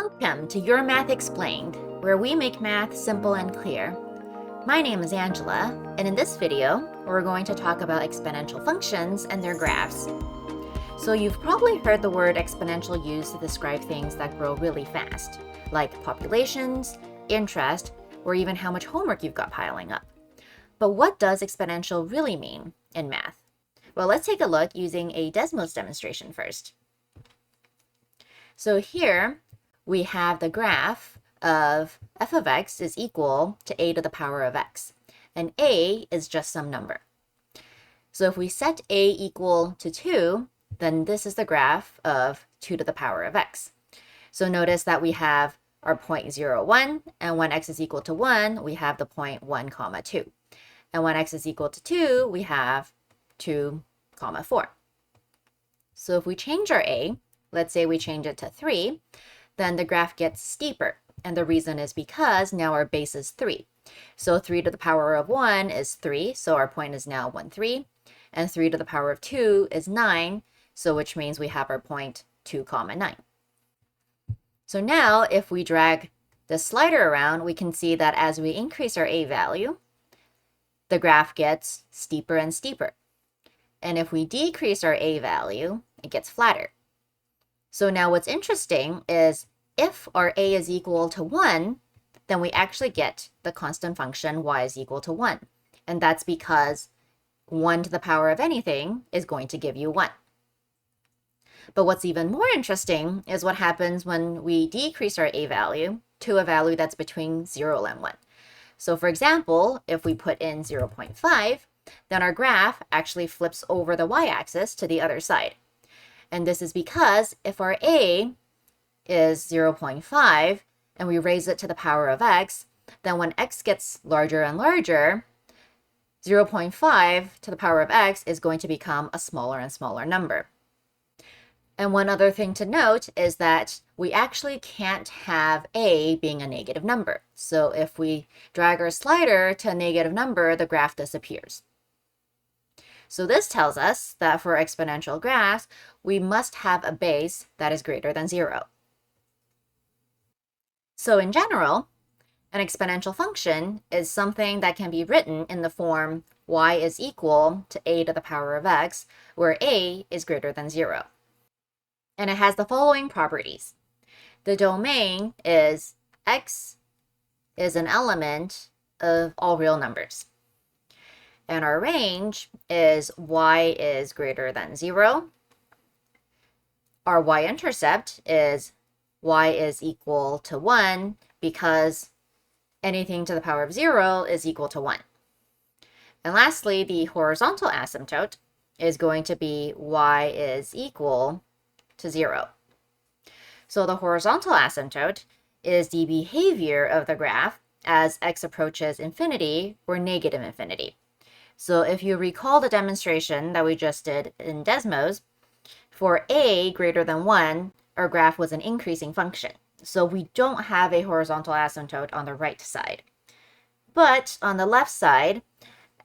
Welcome to Your Math Explained, where we make math simple and clear. My name is Angela, and in this video, we're going to talk about exponential functions and their graphs. So you've probably heard the word exponential used to describe things that grow really fast, like populations, interest, or even how much homework you've got piling up. But what does exponential really mean in math? Well, let's take a look using a Desmos demonstration first. So here, we have the graph of f of x is equal to a to the power of x, and a is just some number. So if we set a equal to 2, then this is the graph of 2 to the power of x. So notice that we have our point 0, 1, and when x is equal to 1, we have the point 1, 2. And when x is equal to 2, we have 2, 4. So if we change our a, let's say we change it to 3, then the graph gets steeper. And the reason is because now our base is 3. So 3 to the power of 1 is 3, so our point is now 1, 3. And 3 to the power of 2 is 9, so which means we have our point 2, 9. So now if we drag the slider around, we can see that as we increase our a value, the graph gets steeper and steeper. And if we decrease our a value, it gets flatter. So now what's interesting is if our a is equal to 1, then we actually get the constant function y is equal to 1. And that's because 1 to the power of anything is going to give you 1. But what's even more interesting is what happens when we decrease our a value to a value that's between 0 and 1. So for example, if we put in 0.5, then our graph actually flips over the y-axis to the other side. And this is because if our a is 0.5 and we raise it to the power of x, then when x gets larger and larger, 0.5 to the power of x is going to become a smaller and smaller number. And one other thing to note is that we actually can't have a being a negative number. So if we drag our slider to a negative number, the graph disappears. So this tells us that for exponential graphs, we must have a base that is greater than 0. So in general, an exponential function is something that can be written in the form y is equal to a to the power of x, where a is greater than 0. And it has the following properties. The domain is x is an element of all real numbers. And our range is y is greater than 0. Our y-intercept is y is equal to 1 because anything to the power of 0 is equal to 1. And lastly, the horizontal asymptote is going to be y is equal to 0. So the horizontal asymptote is the behavior of the graph as x approaches infinity or negative infinity. So if you recall the demonstration that we just did in Desmos, for a greater than 1, our graph was an increasing function. So we don't have a horizontal asymptote on the right side. But on the left side,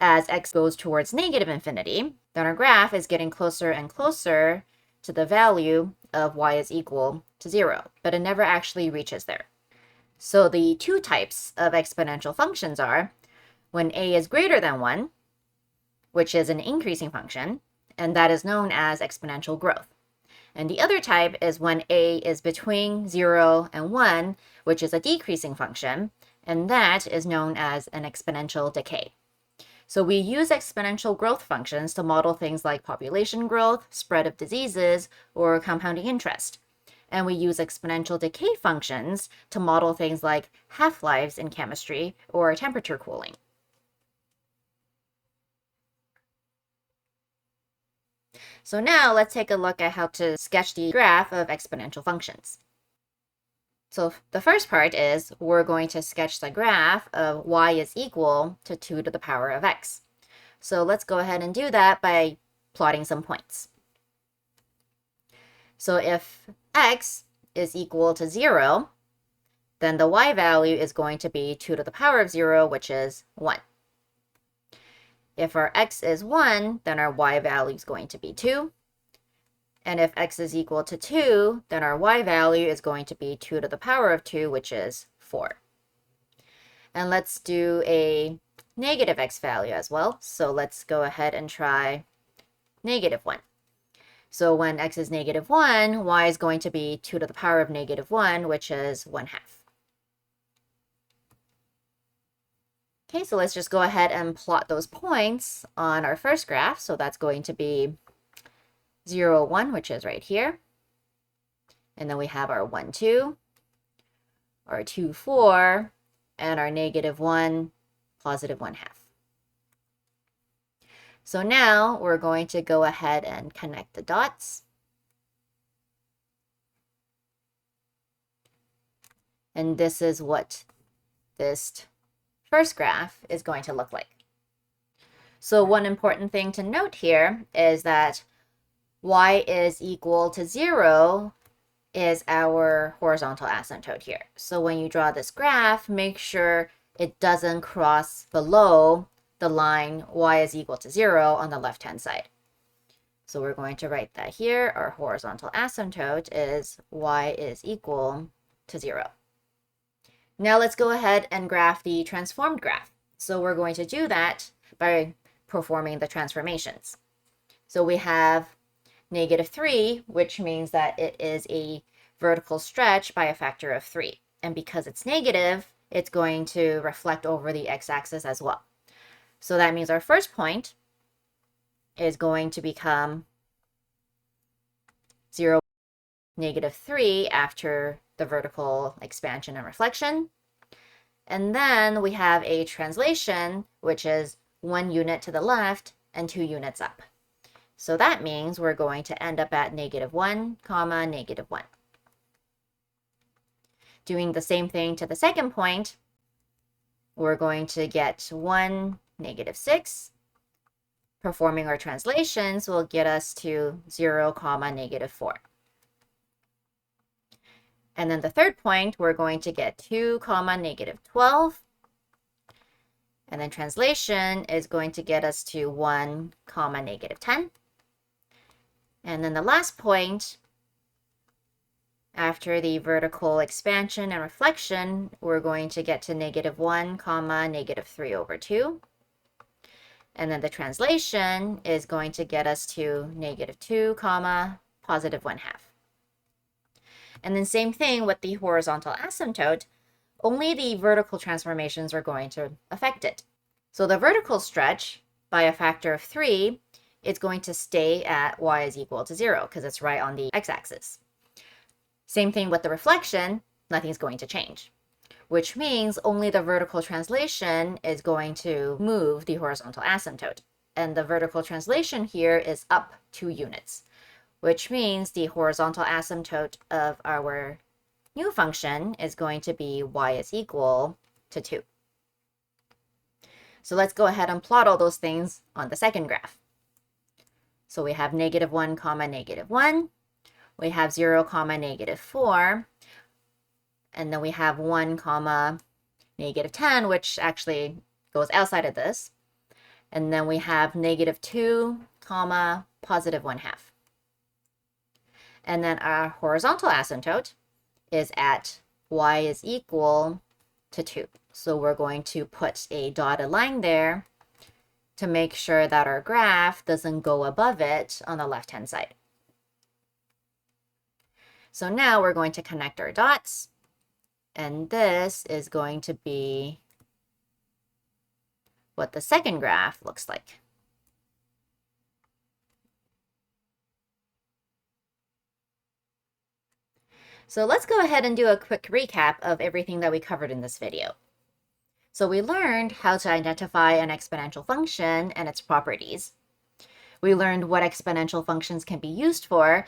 as x goes towards negative infinity, then our graph is getting closer and closer to the value of y is equal to 0, but it never actually reaches there. So the two types of exponential functions are when a is greater than 1, which is an increasing function, and that is known as exponential growth. And the other type is when a is between 0 and 1, which is a decreasing function, and that is known as an exponential decay. So we use exponential growth functions to model things like population growth, spread of diseases, or compounding interest. And we use exponential decay functions to model things like half-lives in chemistry or temperature cooling. So now let's take a look at how to sketch the graph of exponential functions. So the first part is we're going to sketch the graph of y is equal to 2 to the power of x. So let's go ahead and do that by plotting some points. So if x is equal to 0, then the y value is going to be 2 to the power of 0, which is 1. If our x is 1, then our y value is going to be 2. And if x is equal to 2, then our y value is going to be 2 to the power of 2, which is 4. And let's do a negative x value as well. So let's go ahead and try -1. So when x is -1, y is going to be 2 to the power of -1, which is 1/2. Okay, so let's just go ahead and plot those points on our first graph. So that's going to be 0, 1, which is right here. And then we have our 1, 2, our 2, 4, and our -1, positive 1/2. So now we're going to go ahead and connect the dots. And this is what this first graph is going to look like. So one important thing to note here is that y is equal to 0 is our horizontal asymptote here. So when you draw this graph, make sure it doesn't cross below the line y is equal to 0 on the left-hand side. So we're going to write that here. Our horizontal asymptote is y is equal to 0. Now let's go ahead and graph the transformed graph. So we're going to do that by performing the transformations. So we have -3, which means that it is a vertical stretch by a factor of 3. And because it's negative, it's going to reflect over the x-axis as well. So that means our first point is going to become 0, -3 after the vertical expansion and reflection. And then we have a translation, which is 1 unit to the left and 2 units up. So that means we're going to end up at -1, -1. Doing the same thing to the second point, we're going to get 1, -6. Performing our translations will get us to 0, -4. And then the third point, we're going to get 2, -12. And then translation is going to get us to 1, -10. And then the last point, after the vertical expansion and reflection, we're going to get to -1, -3/2. And then the translation is going to get us to -2, positive 1/2. And then same thing with the horizontal asymptote, only the vertical transformations are going to affect it. So the vertical stretch, by a factor of 3, is going to stay at y is equal to 0 because it's right on the x-axis. Same thing with the reflection, nothing's going to change, which means only the vertical translation is going to move the horizontal asymptote. And the vertical translation here is up 2 units, which means the horizontal asymptote of our new function is going to be y is equal to 2. So let's go ahead and plot all those things on the second graph. So we have -1, -1. We have 0, -4. And then we have 1, -10, which actually goes outside of this. And then we have -2, positive 1/2. And then our horizontal asymptote is at y is equal to 2. So we're going to put a dotted line there to make sure that our graph doesn't go above it on the left-hand side. So now we're going to connect our dots, and this is going to be what the second graph looks like. So let's go ahead and do a quick recap of everything that we covered in this video. So we learned how to identify an exponential function and its properties. We learned what exponential functions can be used for,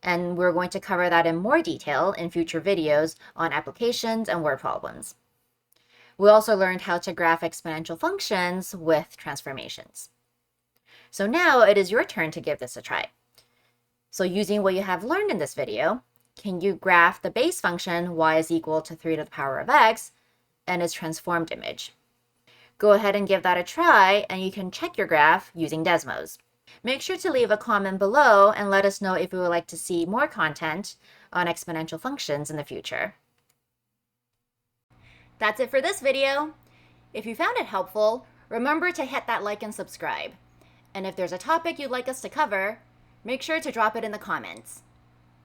and we're going to cover that in more detail in future videos on applications and word problems. We also learned how to graph exponential functions with transformations. So now it is your turn to give this a try. So using what you have learned in this video, can you graph the base function y is equal to 3 to the power of x and its transformed image? Go ahead and give that a try, and you can check your graph using Desmos. Make sure to leave a comment below and let us know if you would like to see more content on exponential functions in the future. That's it for this video. If you found it helpful, remember to hit that like and subscribe. And if there's a topic you'd like us to cover, make sure to drop it in the comments.